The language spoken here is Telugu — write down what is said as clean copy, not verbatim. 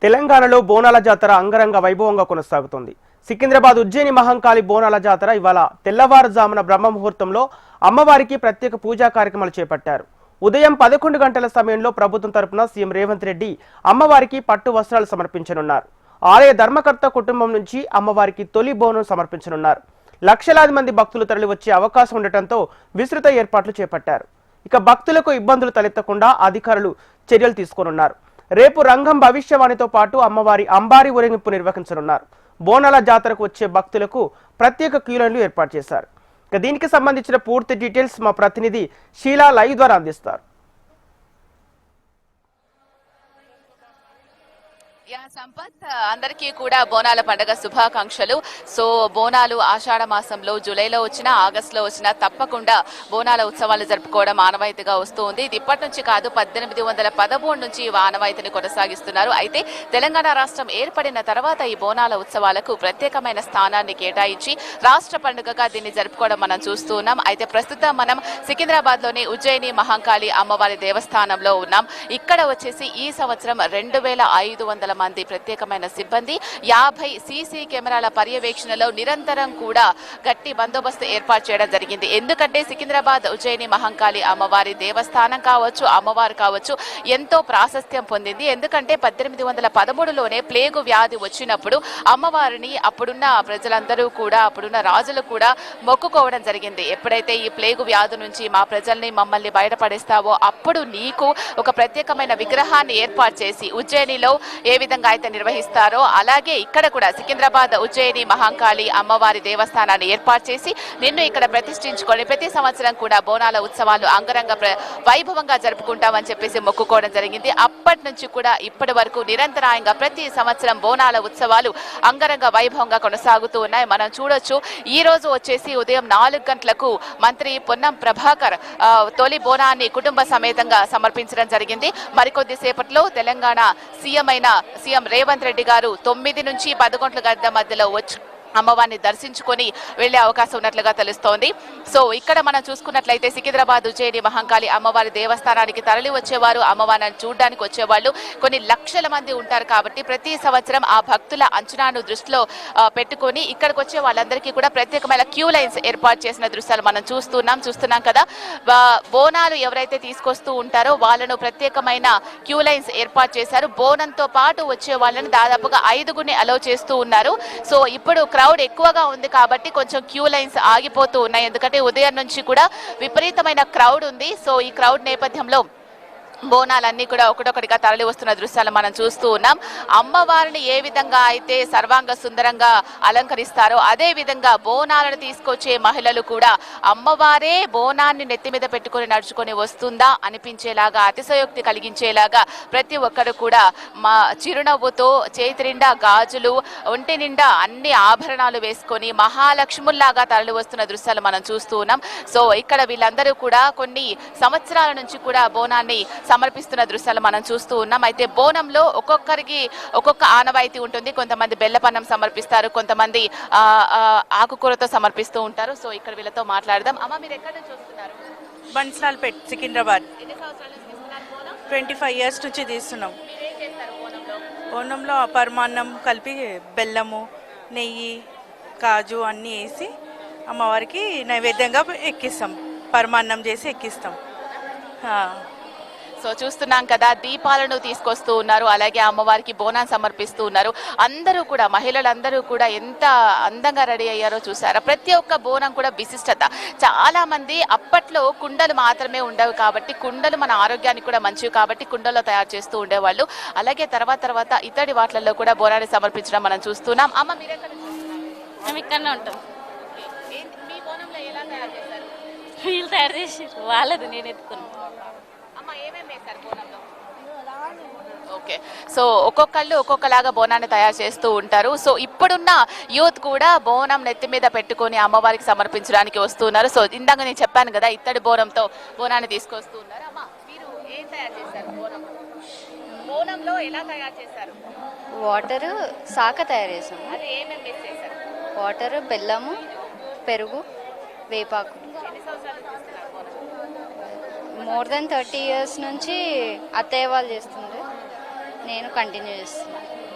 తెలంగాణలో బోనాల జాతర అంగరంగ వైభవంగా కొనసాగుతోంది. సికింద్రాబాద్ ఉజ్జయిని మహంకాళి బోనాల జాతర ఇవాళ తెల్లవారుజామున బ్రహ్మ ముహూర్తంలో అమ్మవారికి ప్రత్యేక పూజా కార్యక్రమాలు చేపట్టారు. ఉదయం 11 గంటల సమయంలో ప్రభుత్వం తరపున సీఎం రేవంత్ రెడ్డి అమ్మవారికి పట్టు వస్త్రాలు సమర్పించనున్నారు. ఆలయ ధర్మకర్త కుటుంబం నుంచి అమ్మవారికి తొలి బోనం సమర్పించనున్నారు. లక్షలాది మంది భక్తులు తరలివచ్చే అవకాశం ఉండటంతో విస్తృత ఏర్పాట్లు చేపట్టారు. ఇక భక్తులకు ఇబ్బందులు తలెత్తకుండా అధికారులు చర్యలు తీసుకోనున్నారు. రేపు రంగం భవిష్యవాణితో పాటు అమ్మవారి అంబారి ఊరేగింపు నిర్వహించనున్నారు. బోనాల జాతరకు వచ్చే భక్తులకు ప్రత్యేక క్యూ లైన్లు ఏర్పాటు చేశారు. ఇక దీనికి సంబంధించిన పూర్తి డీటెయిల్స్ మా ప్రతినిధి షీలా లైవ్ ద్వారా అందిస్తారు. సంపత్, అందరికీ కూడా బోనాల పండుగ శుభాకాంక్షలు. సో బోనాలు ఆషాఢ మాసంలో జూలైలో వచ్చినా ఆగస్టులో వచ్చినా తప్పకుండా బోనాల ఉత్సవాలు జరుపుకోవడం ఆనవాయితీగా వస్తుంది. ఇది ఇప్పటి నుంచి కాదు, 1813 నుంచి ఈ ఆనవాయితీని కొనసాగిస్తున్నారు. అయితే తెలంగాణ రాష్ట్రం ఏర్పడిన తర్వాత ఈ బోనాల ఉత్సవాలకు ప్రత్యేకమైన స్థానాన్ని కేటాయించి రాష్ట్ర పండుగగా దీన్ని జరుపుకోవడం మనం చూస్తూ ఉన్నాం. అయితే ప్రస్తుతం మనం సికింద్రాబాద్ లోని ఉజ్జయిని మహంకాళి అమ్మవారి దేవస్థానంలో ఉన్నాం. ఇక్కడ వచ్చేసి ఈ సంవత్సరం 2500 మంది ప్రత్యేకమైన సిబ్బంది 50 సీసీ కెమెరాల పర్యవేక్షణలో నిరంతరం కూడా గట్టి బందోబస్తు ఏర్పాటు చేయడం జరిగింది. ఎందుకంటే సికింద్రాబాద్ ఉజ్జయిని మహంకాళి అమ్మవారి దేవస్థానం కావచ్చు, అమ్మవారు కావచ్చు, ఎంతో ప్రాశస్త్యం పొందింది. ఎందుకంటే 1813లోనే ప్లేగు వ్యాధి వచ్చినప్పుడు అమ్మవారిని అప్పుడున్న ప్రజలందరూ కూడా, అప్పుడున్న రాజులు కూడా మొక్కుకోవడం జరిగింది. ఎప్పుడైతే ఈ ప్లేగు వ్యాధి నుంచి మా ప్రజల్ని, మమ్మల్ని బయటపడేస్తావో అప్పుడు నీకు ఒక ప్రత్యేకమైన విగ్రహాన్ని ఏర్పాటు చేసి ఉజ్జయినిలో ఏ విధంగా అయితే నిర్వహిస్తారో అలాగే ఇక్కడ కూడా సికింద్రాబాద్ ఉజ్జయిని మహంకాళి అమ్మవారి దేవస్థానాన్ని ఏర్పాటు చేసి నిన్ను ఇక్కడ ప్రతిష్ఠించుకొని ప్రతి సంవత్సరం కూడా బోనాల ఉత్సవాలు అంగరంగ వైభవంగా జరుపుకుంటామని చెప్పేసి మొక్కుకోవడం జరిగింది. అప్పటి నుంచి కూడా ఇప్పటి వరకు నిరంతరాయంగా ప్రతి సంవత్సరం బోనాల ఉత్సవాలు అంగరంగ వైభవంగా కొనసాగుతూ ఉన్నాయి. మనం చూడొచ్చు, ఈ రోజు వచ్చేసి ఉదయం 4 గంటలకు మంత్రి పొన్నం ప్రభాకర్ తొలి బోనాన్ని కుటుంబ సమేతంగా సమర్పించడం జరిగింది. మరికొద్ది సేపట్లో తెలంగాణ సీఎం రేవంత్ రెడ్డి గారు 9 నుంచి 11 గంటల మధ్యలో అమ్మవారిని దర్శించుకొని వెళ్లే అవకాశం ఉన్నట్లుగా తెలుస్తోంది. సో ఇక్కడ మనం చూసుకున్నట్లయితే సికింద్రాబాద్ ఉజ్జయిని మహంకాళి అమ్మవారి దేవస్థానానికి తరలి వచ్చేవారు, అమ్మవారిని చూడడానికి వచ్చేవాళ్ళు కొన్ని లక్షల మంది ఉంటారు. కాబట్టి ప్రతి సంవత్సరం ఆ భక్తుల అంచనాను దృష్టిలో పెట్టుకొని ఇక్కడికి వచ్చే వాళ్ళందరికీ కూడా ప్రత్యేకమైన క్యూ లైన్స్ ఏర్పాటు చేసిన దృశ్యాలు మనం చూస్తున్నాం కదా. బోనాలు ఎవరైతే తీసుకొస్తూ ఉంటారో వాళ్ళను ప్రత్యేకమైన క్యూ లైన్స్ ఏర్పాటు చేశారు. బోనంతో పాటు వచ్చే వాళ్ళని దాదాపుగా 5గురిని అలౌ చేస్తూ ఉన్నారు. సో ఇప్పుడు క్రౌడ్ ఎక్కువగా ఉంది కాబట్టి కొంచెం క్యూ లైన్స్ ఆగిపోతూ ఉన్నాయి. ఎందుకంటే ఉదయం నుంచి కూడా విపరీతమైన క్రౌడ్ ఉంది. సో ఈ క్రౌడ్ నేపథ్యంలో బోనాలన్నీ కూడా ఒకటొకటిగా తరలి వస్తున్న దృశ్యాలు మనం చూస్తూ ఉన్నాం. అమ్మవారిని ఏ విధంగా అయితే సర్వాంగ సుందరంగా అలంకరిస్తారో అదే విధంగా బోనాలను తీసుకొచ్చే మహిళలు కూడా అమ్మవారే బోనాన్ని నెత్తి మీద పెట్టుకొని నడుచుకొని వస్తుందా అనిపించేలాగా, అతిశయోక్తి కలిగించేలాగా ప్రతి ఒక్కరు కూడా మా చిరునవ్వుతో, చేతి నిండా గాజులు, ఒంటి నిండా అన్ని ఆభరణాలు వేసుకొని మహాలక్ష్ముల్లాగా తరలి వస్తున్న దృశ్యాలు మనం చూస్తూ ఉన్నాం. సో ఇక్కడ వీళ్ళందరూ కూడా కొన్ని సంవత్సరాల నుంచి కూడా బోనాన్ని సమర్పిస్తున్న దృశ్యాలు మనం చూస్తూ ఉన్నాం. అయితే బోనంలో ఒక్కొక్కరికి ఒక్కొక్క ఆనవాయితీ ఉంటుంది. కొంతమంది బెల్లపన్నం సమర్పిస్తారు, కొంతమంది ఆకుకూరతో సమర్పిస్తూ ఉంటారు. సో ఇక్కడ వీళ్ళతో మాట్లాడదాం. అమ్మ, మీరు ఎక్కడి నుంచి వస్తున్నారు? బన్స్లాల్పేట్, సికింద్రాబాద్. 25 years నుంచి తీస్తున్నాం. బోనంలో పరమాన్నం కలిపి బెల్లము, నెయ్యి, కాజు అన్నీ వేసి అమ్మవారికి నైవేద్యంగా ఎక్కిస్తాం. పరమాన్నం చేసి ఎక్కిస్తాం. సో చూస్తున్నాం కదా, దీపాలను తీసుకొస్తూ ఉన్నారు, అలాగే అమ్మవారికి బోనాన్ని సమర్పిస్తూ ఉన్నారు. అందరూ కూడా, మహిళలందరూ కూడా ఎంత అందంగా రెడీ అయ్యారో చూసారా. ప్రతి ఒక్క బోనం కూడా విశిష్టత. చాలా మంది అప్పట్లో కుండలు మాత్రమే ఉండవు కాబట్టి, కుండలు మన ఆరోగ్యానికి కూడా మంచివి కాబట్టి కుండలో తయారు చేస్తూ ఉండేవాళ్ళు. అలాగే తర్వాత ఇతడి వాటిల్లో కూడా బోనాన్ని సమర్పించడం మనం చూస్తున్నాం. అమ్మ, మీరు ఎక్కడ ఇక్కడనే ఉంటాం. మీ బోనంలో ఎలా తయారు చేశారు? వీళ్ళు తయారు చేసి వాళ్ళది, నేను ఎత్తుకున్నాను. ఓకే, సో ఒక్కొక్కళ్ళు ఒక్కొక్కలాగా బోనాన్ని తయారు చేస్తూ ఉంటారు. సో ఇప్పుడున్న యూత్ కూడా బోనం నెత్తి మీద పెట్టుకొని అమ్మవారికి సమర్పించడానికి వస్తున్నారు. సో ఇందాక నేను చెప్పాను కదా, ఇత్తడి బోనంతో బోనాన్ని తీసుకొస్తూ ఉన్నారు. అమ్మ, మీరు ఏం తయారు చేశారు? బోనంలో ఎలా తయారు చేశారు? వాటర్ సాక తయారు చేసాం. అది ఏమేమి వేసి చేశారు? వాటర్, బెల్లము, పెరుగు, వేపాకు. ఎన్ని సంవత్సరాలు చేస్తున్నారు బోనం? మోర్ దెన్ 30 years నుంచి అత్తయ్య వాళ్ళు చేస్తుండే. నేను కంటిన్యూ చేస్తున్నాను.